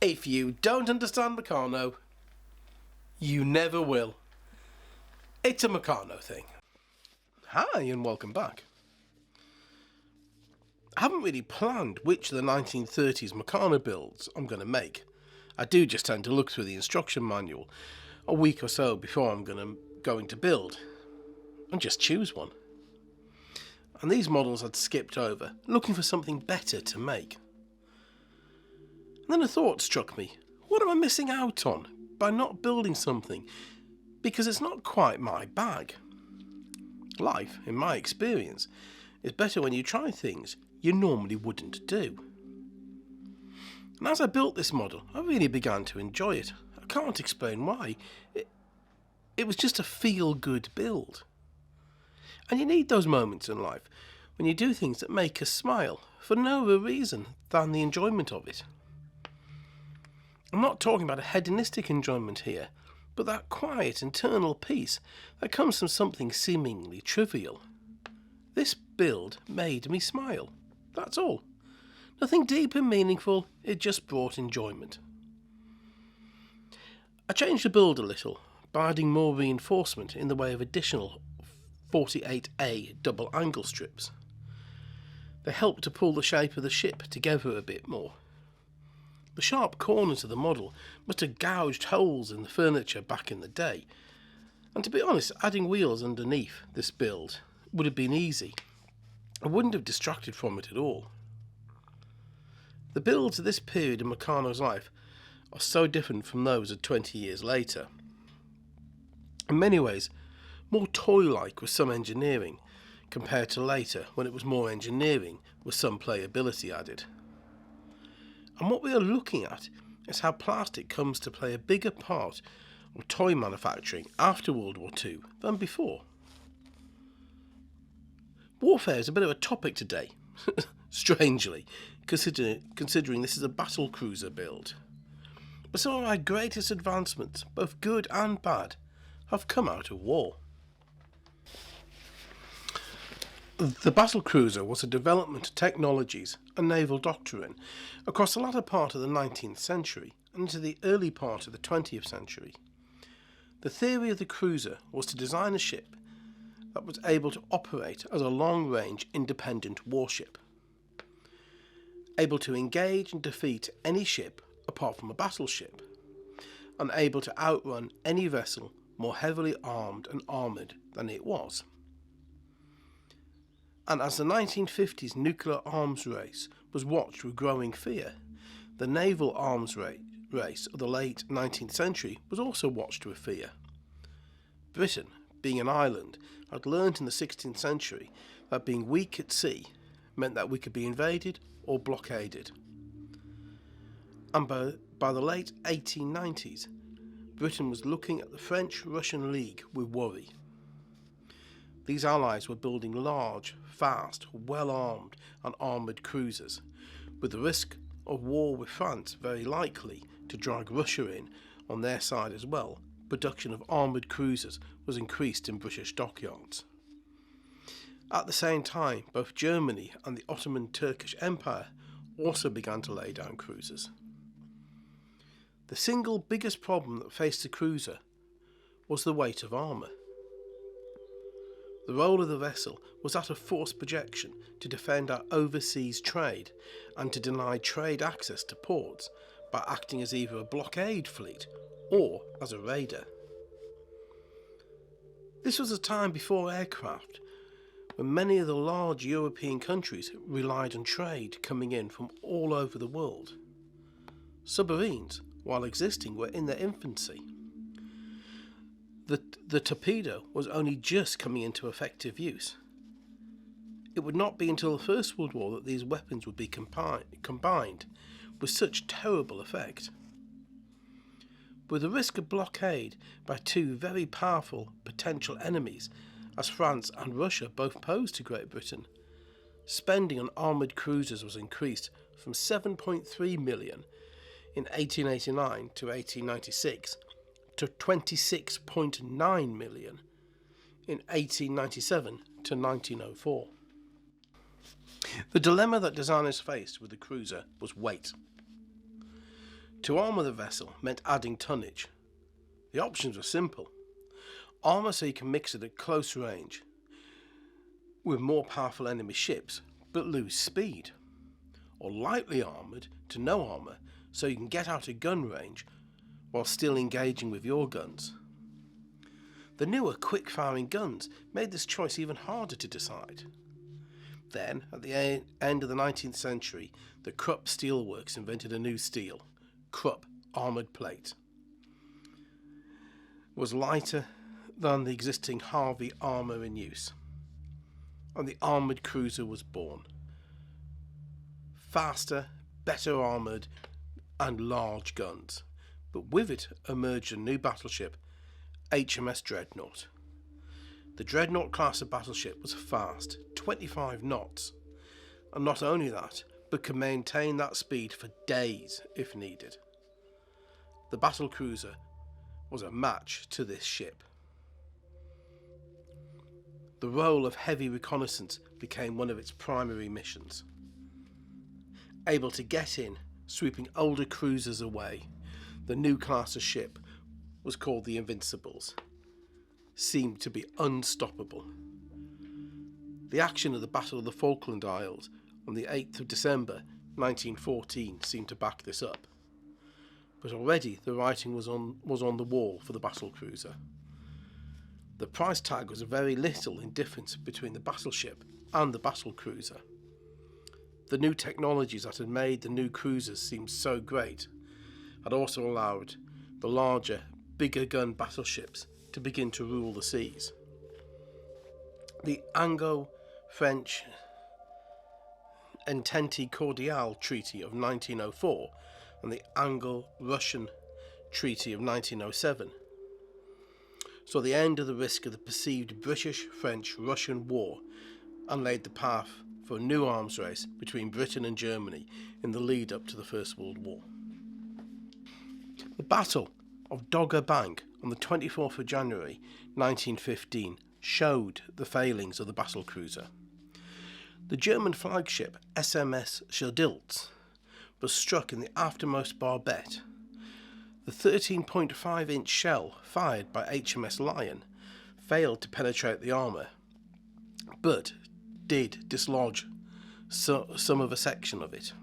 If you don't understand Meccano, you never will. It's a Meccano thing. Hi and welcome back. I haven't really planned which of the 1930s Meccano builds I'm going to make. I do just tend to look through the instruction manual a week or so before I'm going to build and just choose one. And these models I'd skipped over, looking for something better to make. And then a thought struck me. What am I missing out on by not building something? Because it's not quite my bag. Life, in my experience, is better when you try things you normally wouldn't do. And as I built this model, I really began to enjoy it. I can't explain why. It was just a feel-good build. And you need those moments in life when you do things that make us smile for no other reason than the enjoyment of it. I'm not talking about a hedonistic enjoyment here, but that quiet internal peace that comes from something seemingly trivial. This build made me smile. That's all. Nothing deep and meaningful, it just brought enjoyment. I changed the build a little by adding more reinforcement in the way of additional 48A double angle strips. They help to pull the shape of the ship together a bit more. The sharp corners of the model must have gouged holes in the furniture back in the day, and to be honest, adding wheels underneath this build would have been easy. I wouldn't have distracted from it at all. The builds of this period in Meccano's life are so different from those of 20 years later. In many ways, more toy-like with some engineering, compared to later when it was more engineering with some playability added. And what we are looking at is how plastic comes to play a bigger part of toy manufacturing after World War II than before. Warfare is a bit of a topic today, strangely, considering this is a battle cruiser build. But some of our greatest advancements, both good and bad, have come out of war. The battle cruiser was a development of technologies and naval doctrine across the latter part of the 19th century and into the early part of the 20th century. The theory of the cruiser was to design a ship that was able to operate as a long-range independent warship, able to engage and defeat any ship apart from a battleship, and able to outrun any vessel more heavily armed and armoured than it was. And as the 1950s nuclear arms race was watched with growing fear, the naval arms race of the late 19th century was also watched with fear. Britain, being an island, had learnt in the 16th century that being weak at sea meant that we could be invaded or blockaded. And by the late 1890s, Britain was looking at the French-Russian League with worry. These allies were building large, fast, well-armed and armoured cruisers, with the risk of war with France very likely to drag Russia in on their side as well. Production of armoured cruisers was increased in British dockyards. At the same time, both Germany and the Ottoman Turkish Empire also began to lay down cruisers. The single biggest problem that faced the cruiser was the weight of armour. The role of the vessel was that of force projection to defend our overseas trade and to deny trade access to ports by acting as either a blockade fleet or as a raider. This was a time before aircraft, when many of the large European countries relied on trade coming in from all over the world. Submarines, while existing, were in their infancy. The torpedo was only just coming into effective use. It would not be until the First World War that these weapons would be combined with such terrible effect. With the risk of blockade by two very powerful potential enemies, as France and Russia both posed to Great Britain, spending on armoured cruisers was increased from 7.3 million in 1889 to 1896 to 26.9 million in 1897 to 1904. The dilemma that designers faced with the cruiser was weight. To armour the vessel meant adding tonnage. The options were simple. Armour so you can mix it at close range with more powerful enemy ships but lose speed. Or lightly armoured to no armour so you can get out of gun range while still engaging with your guns. The newer quick-firing guns made this choice even harder to decide. Then, at the end of the 19th century, the Krupp Steelworks invented a new steel, Krupp armoured plate. It was lighter than the existing Harvey armour in use, and the armoured cruiser was born. Faster, better armoured, and large guns, but with it emerged a new battleship, HMS Dreadnought. The Dreadnought class of battleship was fast, 25 knots, and not only that, but could maintain that speed for days if needed. The battle cruiser was a match to this ship. The role of heavy reconnaissance became one of its primary missions. Able to get in, sweeping older cruisers away, the new class of ship was called the Invincibles. Seemed to be unstoppable. The action of the Battle of the Falkland Isles on the 8th of December 1914 seemed to back this up. But already the writing was on the wall for the battle cruiser. The price tag was very little in difference between the battleship and the battle cruiser. The new technologies that had made the new cruisers seem so great had also allowed the larger, bigger gun battleships to begin to rule the seas. The Anglo-French Entente Cordiale Treaty of 1904 and the Anglo-Russian Treaty of 1907 saw the end of the risk of the perceived British-French-Russian war and laid the path for a new arms race between Britain and Germany in the lead up to the First World War. The Battle of Dogger Bank on the 24th of January 1915 showed the failings of the battle cruiser. The German flagship SMS Schildilz was struck in the aftermost barbette. The 13.5-inch shell fired by HMS Lion failed to penetrate the armour, but did dislodge some of a section of it.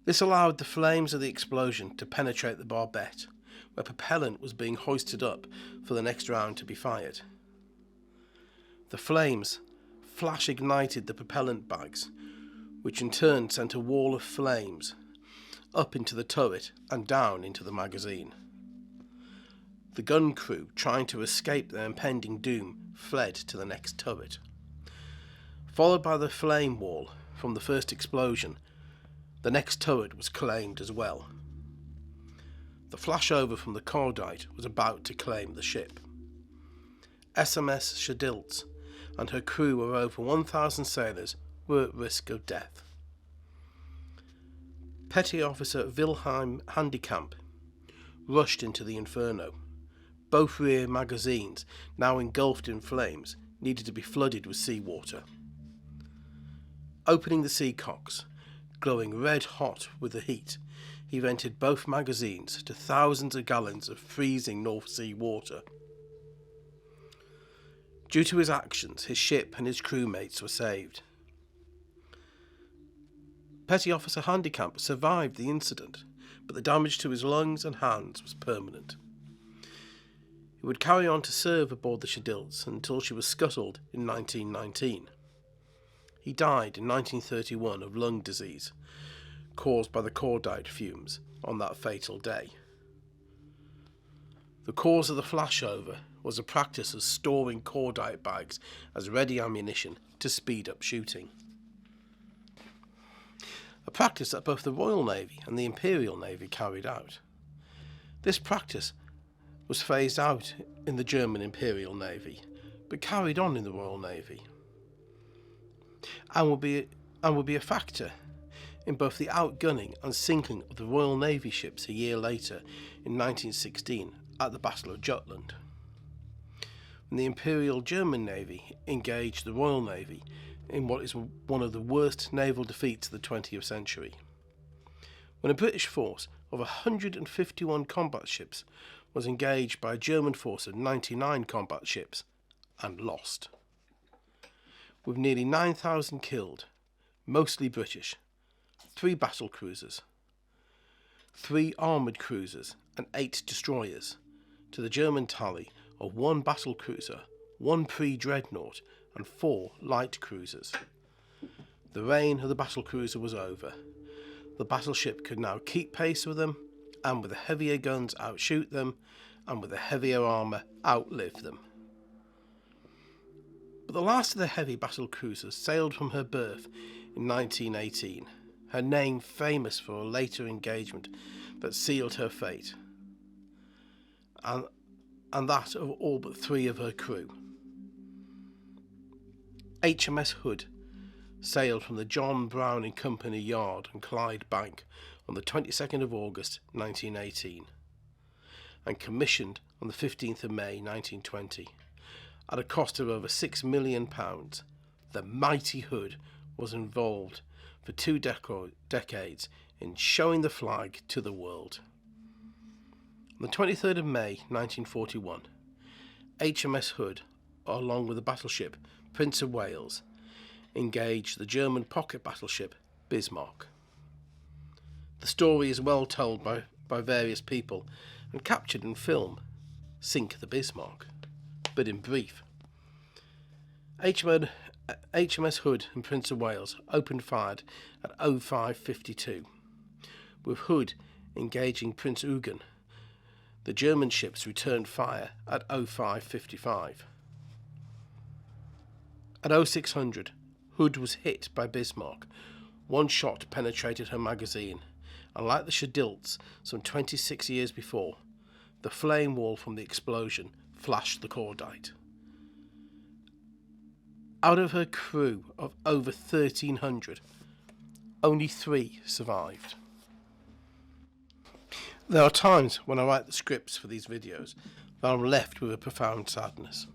This allowed the flames of the explosion to penetrate the barbette, where propellant was being hoisted up for the next round to be fired. The flames flash ignited the propellant bags, which in turn sent a wall of flames up into the turret and down into the magazine. The gun crew, trying to escape their impending doom, fled to the next turret. Followed by the flame wall from the first explosion, the next turret was claimed as well. The flashover from the cordite was about to claim the ship. SMS Schildilz and her crew of over 1,000 sailors were at risk of death. Petty Officer Wilhelm Handekamp rushed into the inferno. Both rear magazines, now engulfed in flames, needed to be flooded with seawater. Opening the seacocks, glowing red hot with the heat, he vented both magazines to thousands of gallons of freezing North Sea water. Due to his actions, his ship and his crewmates were saved. Petty Officer Handekamp survived the incident, but the damage to his lungs and hands was permanent. He would carry on to serve aboard the Schildilz until she was scuttled in 1919. He died in 1931 of lung disease, caused by the cordite fumes on that fatal day. The cause of the flashover was a practice of storing cordite bags as ready ammunition to speed up shooting. A practice that both the Royal Navy and the Imperial Navy carried out. This practice was phased out in the German Imperial Navy, but carried on in the Royal Navy, and will be a factor in both the outgunning and sinking of the Royal Navy ships a year later in 1916 at the Battle of Jutland, when the Imperial German Navy engaged the Royal Navy in what is one of the worst naval defeats of the 20th century, when a British force of 151 combat ships was engaged by a German force of 99 combat ships and lost. With nearly 9,000 killed, mostly British, 3 battle cruisers, 3 armoured cruisers and 8 destroyers, to the German tally of 1 battle cruiser, 1 pre-dreadnought and 4 light cruisers. The reign of the battle cruiser was over. The battleship could now keep pace with them, and with the heavier guns outshoot them, and with the heavier armour outlive them. But the last of the heavy battle cruisers sailed from her berth in 1918, her name famous for a later engagement that sealed her fate, and that of all but 3 of her crew. HMS Hood sailed from the John Brown and Company yard on Clyde Bank on the 22nd of August 1918 and commissioned on the 15th of May 1920. At a cost of over £6 million, the mighty Hood was involved for 2 decades in showing the flag to the world. On the 23rd of May 1941, HMS Hood, along with the battleship Prince of Wales, engaged the German pocket battleship Bismarck. The story is well told by various people and captured in film, Sink the Bismarck. But in brief, HMS Hood and Prince of Wales opened fire at 05:52, with Hood engaging Prince Eugen. The German ships returned fire at 05:55. At 0600, Hood was hit by Bismarck. 1 shot penetrated her magazine, and like the Schedilts some 26 years before, the flame wall from the explosion flashed the cordite. Out of her crew of over 1,300, only 3 survived. There are times when I write the scripts for these videos that I'm left with a profound sadness.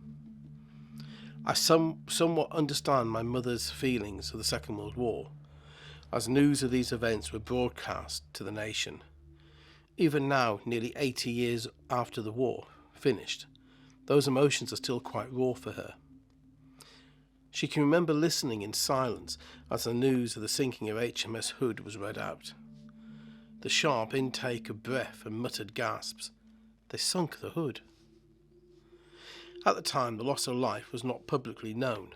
I somewhat understand my mother's feelings of the Second World War, as news of these events were broadcast to the nation. Even now, nearly 80 years after the war finished, those emotions are still quite raw for her. She can remember listening in silence as the news of the sinking of HMS Hood was read out. The sharp intake of breath and muttered gasps. They sunk the Hood. At the time, the loss of life was not publicly known.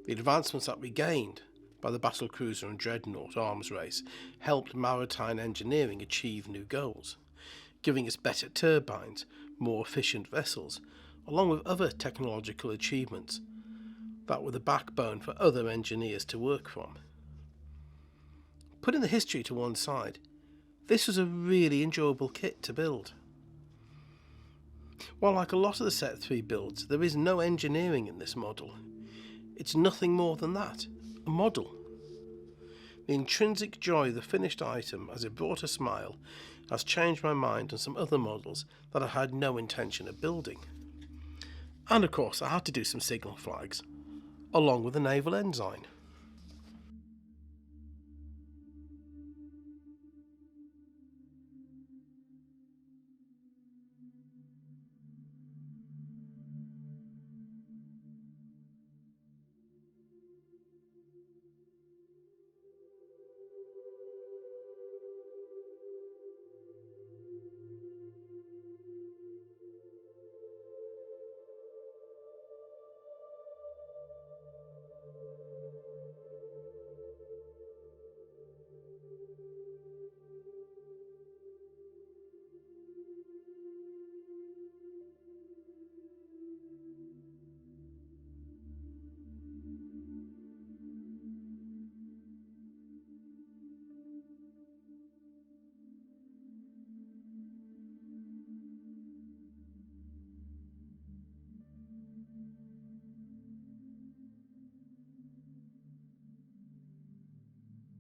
The advancements that we gained by the battlecruiser and dreadnought arms race helped maritime engineering achieve new goals, giving us better turbines, more efficient vessels, along with other technological achievements that were the backbone for other engineers to work from. Putting the history to one side, this was a really enjoyable kit to build. While like a lot of the Set 3 builds, there is no engineering in this model. It's nothing more than that, a model. The intrinsic joy of the finished item as it brought a smile has changed my mind on some other models that I had no intention of building. And of course I had to do some signal flags, along with the naval ensign.